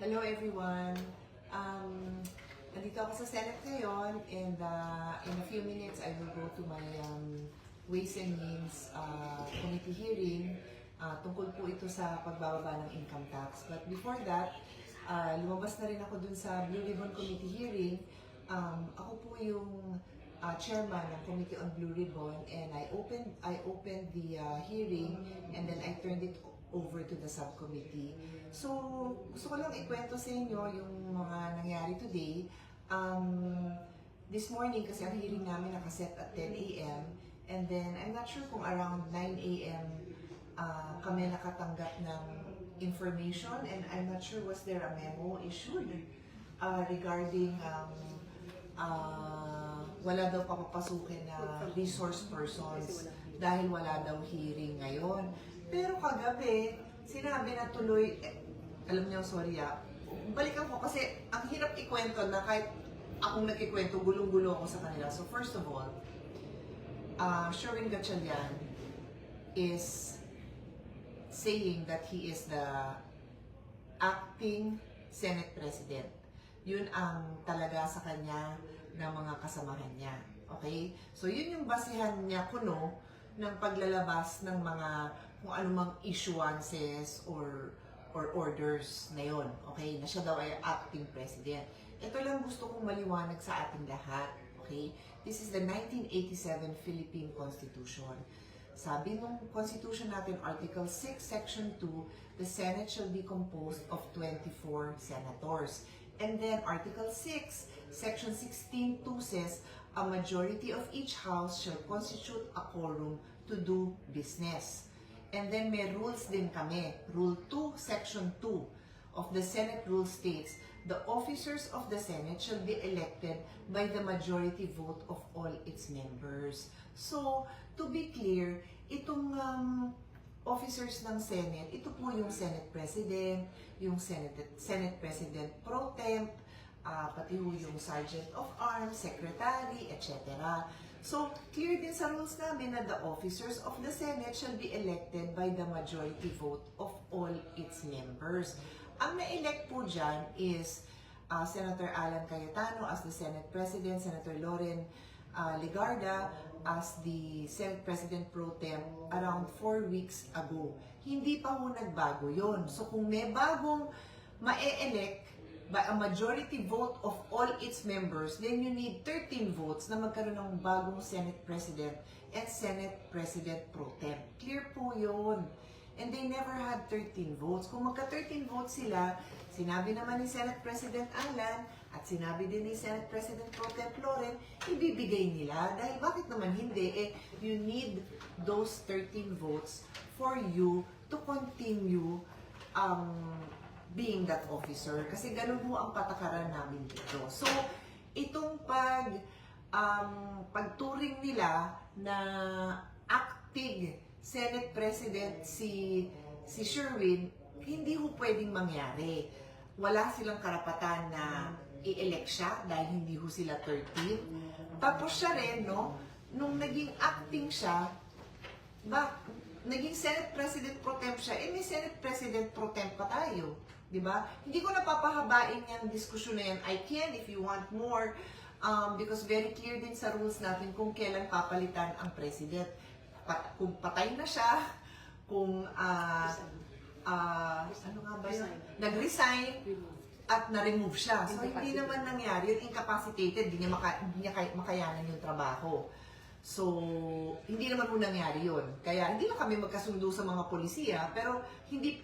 Hello everyone. Nandito ako sa Senate ngayon and in a few minutes I will go to my Ways and Means committee hearing. Tungkol po ito sa pagbababa ng income tax. But before that, lumabas na rin ako dun sa Blue Ribbon Committee hearing. Ako po yung chairman ng Committee on Blue Ribbon and I opened the hearing and then I turned it over to the subcommittee. So, gusto ko lang ikwento sa inyo yung mga nangyari today. This morning, kasi ang hearing namin nakaset at 10 a.m. And then, I'm not sure kung around 9 a.m. Kami nakatanggap ng information and I'm not sure was there a memo issued regarding wala daw papapasukin na resource persons dahil wala daw hearing ngayon. Pero kagabi, sinabi na tuloy, alam niyo, sorry balikan ko kasi ang hirap ikwento na kahit akong nagkikwento, gulong-gulo ako sa kanila. So first of all, Sherwin Gatchalian is saying that he is the acting Senate President. Yun ang talaga sa kanya ng mga kasamahan niya. Okay? So yun yung basihan niya kuno ng paglalabas ng mga kung anumang issuances or orders na yon, okay? Na siya daw ay acting president. Ito lang gusto kong maliwanag sa ating lahat, okay? This is the 1987 Philippine Constitution. Sabi ng Constitution natin, Article 6, Section 2, the Senate shall be composed of 24 senators. And then Article 6, Section 16, 2 says, a majority of each house shall constitute a quorum to do business. And then may rules din kami. Rule 2, Section 2 of the Senate rule states, the officers of the Senate shall be elected by the majority vote of all its members. So, to be clear, itong officers ng Senate, ito po yung Senate President, yung Senate President Pro Temp, pati yung Sergeant of Arms, Secretary, etc. So, clear din sa rules namin na the officers of the Senate shall be elected by the majority vote of all its members. Ang na-elect po dyan is Senator Alan Cayetano as the Senate President, Senator Loren Legarda as the Senate President Pro Tem around 4 weeks ago. Hindi pa ho nagbago yon. So, kung may bagong ma-elect by a majority vote of all its members, then you need 13 votes na magkaroon ng bagong Senate President and Senate President Pro Tem. Clear po yun. And they never had 13 votes. Kung magka-13 votes sila, sinabi naman ni Senate President Alan at sinabi din ni Senate President Pro Tem Loren, ibibigay nila. Dahil bakit naman hindi? You need those 13 votes for you to continue being that officer. Kasi ganun mo ang patakaran namin dito. So, itong pagturing nila na acting Senate President si Sherwin, hindi ho pwedeng mangyari. Wala silang karapatan na i-elect siya dahil hindi ho sila 13. Tapos siya rin, no, nung naging acting siya, naging Senate President Pro Temp siya, may Senate President Pro Temp pa tayo. Diba? Hindi ko napapahabain yung diskusyon na yan. I can if you want more because very clear din sa rules natin kung kailan papalitan ang president. Kung patay na siya, kung ano nga ba yun? Nag-resign at na-remove siya. So, hindi naman nangyari. Yun, incapacitated. Hindi niya makayanan yung trabaho. So, hindi naman po nangyari yun. Kaya, hindi na kami magkasundo sa mga polisiya, pero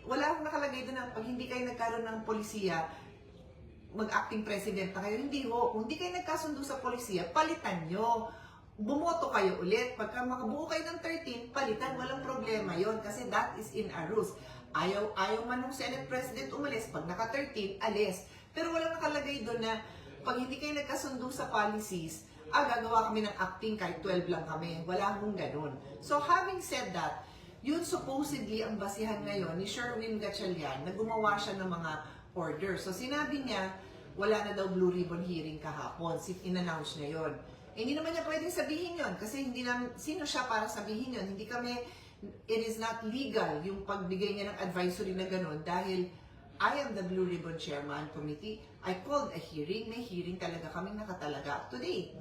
wala akong nakalagay doon na pag hindi kayo nagkaroon ng polisiya, mag-acting president na kayo. Hindi ho. Kung hindi kayo nagkasundo sa polisiya, palitan nyo. Bumoto kayo ulit. Pagka makabuo kayo ng 13, palitan. Walang problema yon kasi that is in our rules. Ayaw man ng Senate President umalis. Pag naka-13, alis. Pero walang nakalagay doon na pag hindi kayo nagkasundo sa policies, gagawa kami ng acting kahit 12 lang kami. Wala mong ganun. So, having said that, yun supposedly ang basihan ngayon ni Sherwin Gatchalian na gumawa siya ng mga orders. So, sinabi niya, wala na daw Blue Ribbon hearing kahapon. In-announce niya yun. Hindi naman niya pwedeng sabihin yun kasi hindi namin, sino siya para sabihin yun? Hindi kami, it is not legal yung pagbigay niya ng advisory na gano'n dahil I am the Blue Ribbon Chairman Committee. I called a hearing. May hearing talaga kaming nakatalaga today.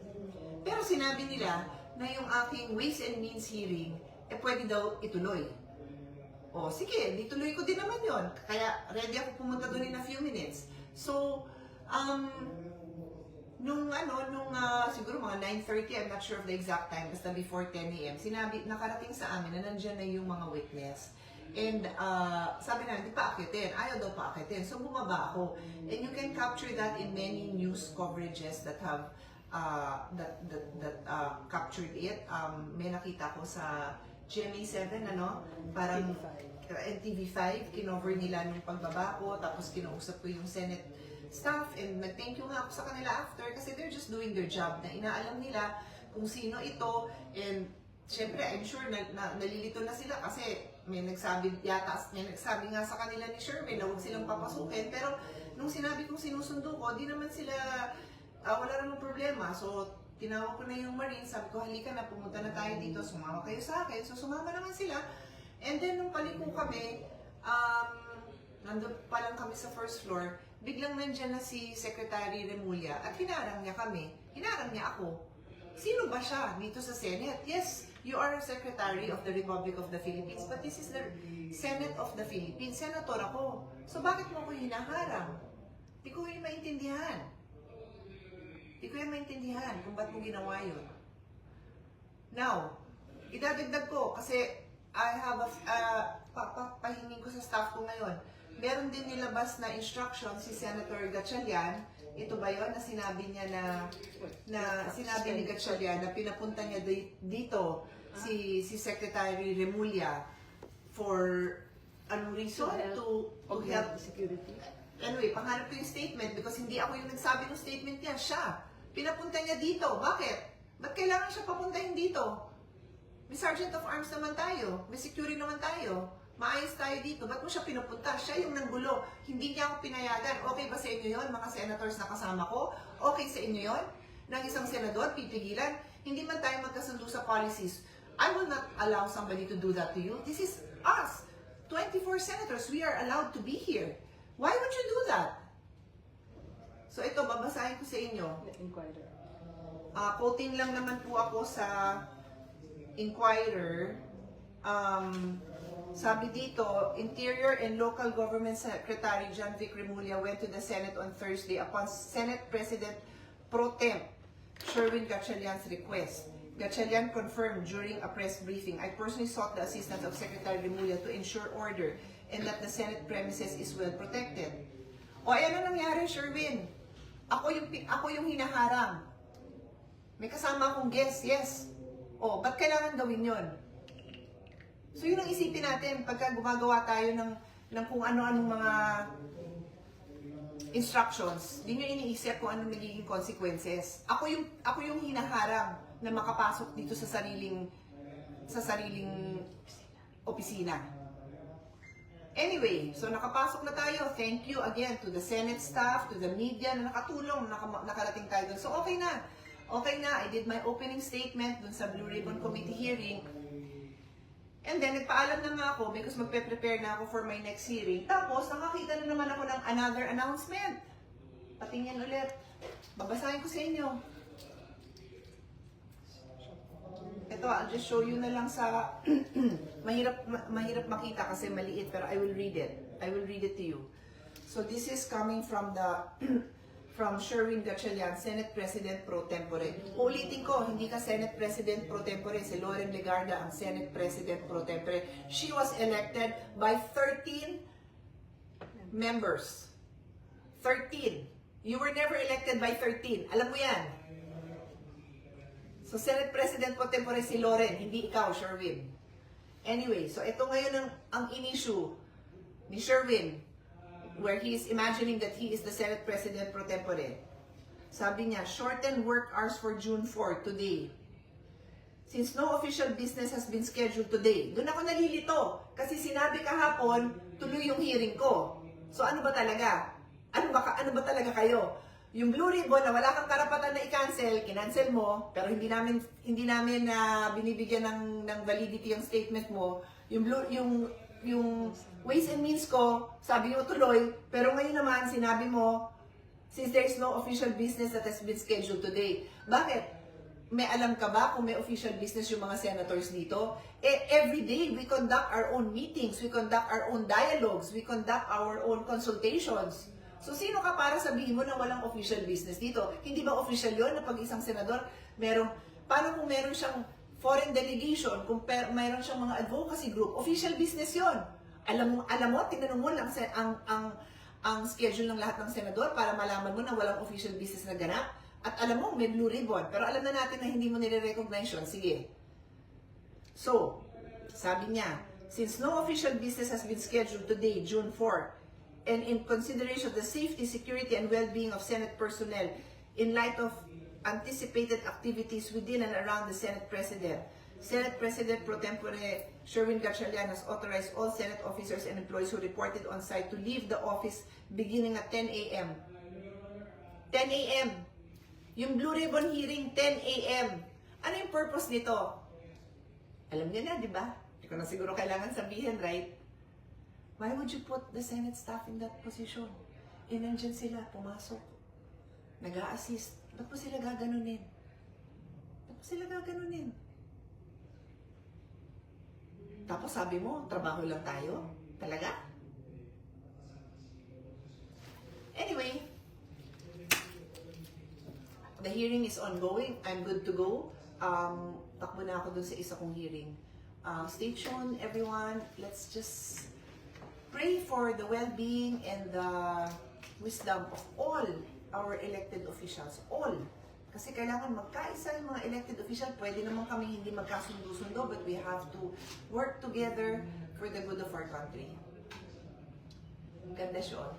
Pero sinabi nila na yung aking Ways and Means hearing, pwede daw ituloy. O, sige, dituloy ko din naman yon. Kaya ready ako pumunta doon in a few minutes. So, siguro mga 9:30, I'm not sure of the exact time, basta before 10 a.m., nakarating sa amin na nandyan na yung mga witness. And sabi na, hindi pa akitin. Ayaw daw pa akitin. So bumaba ako. And you can capture that in many news coverages that have captured it. May nakita ko sa GMA7, parang NTV5, kinover nila nung pagbaba ko, tapos kinausap ko yung Senate staff, and nag-thank you nga ako sa kanila after, kasi they're just doing their job, na inaalam nila kung sino ito, and syempre, I'm sure nalilito na sila kasi may nagsabi nga sa kanila ni Sherwin na huwag silang papasukin, pero nung sinabi kong sinusundo ko, di naman sila, wala namang problema. So, tinawag ko na yung Marine, sabi ko, halika na, pumunta na tayo dito, sumama kayo sa akin. So, sumama naman sila. And then, nung paliko kami, nandun pa lang kami sa first floor, biglang nandyan na si Secretary Remulla at hinarang niya kami. Hinarang niya ako. Sino ba siya dito sa Senate? Yes, you are a Secretary of the Republic of the Philippines, but this is the Senate of the Philippines. Senator ako. So bakit mo ako hinaharang? Di ko yung maintindihan. Kung ba't mo ginawa yun. Now, idadagdag ko kasi I have pahingin ko sa staff ko ngayon. Meron din nilabas na instruction si Senator Gatchalian. Ito ba yun na sinabi niya sinabi ni Gatchalian na pinapunta niya dito si Secretary Remulla for anong reason? To help security. Anyway, pangarap ko yung statement because hindi ako yung nagsabi ng statement niya. Siya. Pinapunta niya dito. Bakit? Ba't kailangan siya papuntahin dito? May Sergeant of Arms naman tayo. May security naman tayo. Maayos tayo dito. Ba't mo siya pinupunta? Siya yung nanggulo. Hindi niya ako pinayagan. Okay ba sa inyo yon, mga senators na kasama ko? Okay sa inyo yon? Ng isang senador, pipigilan? Hindi man tayo magkasundo sa policies. I will not allow somebody to do that to you. This is us. 24 senators. We are allowed to be here. Why would you do that? So ito, babasahin ko sa inyo. Inquirer. Quoting lang naman po ako sa Inquirer. Sabi dito, Interior and Local Government Secretary John Vic Remulla went to the Senate on Thursday upon Senate President Pro Tem Sherwin Gatchalian's request. Gatchalian confirmed during a press briefing, I personally sought the assistance of Secretary Remulla to ensure order and that the Senate premises is well protected. O ano nangyari, Sherwin? Ako yung hinaharang. May kasama akong guest, yes. O, ba't kailangan gawin yon? So yun ang isipin natin pagka gumagawa tayo ng kung ano-anong mga instructions. Hindi nyo iniisip kung anong nagiging consequences. Ako yung hinaharang na makapasok dito sa sariling opisina. Anyway, so nakapasok na tayo. Thank you again to the Senate staff, to the media na nakatulong, nakarating tayo dun. So okay na. Okay na. I did my opening statement dun sa Blue Ribbon Committee hearing. And then, nagpaalam na nga ako because magpe-prepare na ako for my next hearing. Tapos, nakakita na naman ako ng another announcement. Patingin ulit. Babasahin ko sa inyo. Ito, I'll just show you na lang sa... mahirap makita kasi maliit, pero I will read it. I will read it to you. So, this is coming from from Sherwin Gatchalian, Senate President Pro Tempore. Ulitin ko, hindi ka Senate President Pro Tempore, si Loren Legarda ang Senate President Pro Tempore. She was elected by 13 members. 13. You were never elected by 13. Alam mo yan. So, Senate President Pro Tempore si Loren, hindi ikaw, Sherwin. Anyway, so ito ngayon ang in-issue ni Sherwin, where he is imagining that he is the Senate President Pro Tempore. Sabi niya, shorten work hours for June 4 today. Since no official business has been scheduled today. Doon ako nalilito. Kasi sinabi kahapon, tuloy yung hearing ko. So ano ba talaga? Ano ba talaga kayo? Yung Blue Ribbon na wala kang karapatan na i-cancel, kinancel mo, pero hindi namin binibigyan ng validity yung statement mo. Yung Ways and means ko, sabi mo tuloy, pero ngayon naman, sinabi mo, since there is no official business that has been scheduled today. Bakit? May alam ka ba kung may official business yung mga senators dito? Every day, we conduct our own meetings, we conduct our own dialogues, we conduct our own consultations. So, sino ka para sabihin mo na walang official business dito? Hindi ba official yon na pag isang senador, paano kung meron siyang foreign delegation, kung meron siyang mga advocacy group, official business yon. Alam mo, tinanong mo lang ang schedule ng lahat ng senador para malaman mo na walang official business na ganap. At alam mo, may blue ribbon. Pero alam na natin na hindi mo nire-recognize yun. Sige. So, sabi niya, since no official business has been scheduled today, June 4, and in consideration of the safety, security, and well-being of Senate personnel, in light of anticipated activities within and around the Senate President Pro Tempore Sherwin Gatchalian has authorized all Senate officers and employees who reported on site to leave the office beginning at 10 a.m. 10 a.m. Yung Blue Ribbon hearing, 10 a.m. Ano yung purpose nito? Alam niyo na, di ba? Hindi ko na siguro kailangan sabihin, right? Why would you put the Senate staff in that position? Nandyan sila, pumasok. Nag-a-assist. Ba't mo sila gaganunin? Tapos sabi mo, trabaho lang tayo? Talaga? Anyway, the hearing is ongoing. I'm good to go. Takbo na ako dun sa isa kong hearing. Stay tuned, everyone. Let's just pray for the well-being and the wisdom of all our elected officials. All. Kasi kailangan magkaisa yung mga elected official. Pwede naman kami hindi magkasundo-sundo, but we have to work together for the good of our country. God bless you all.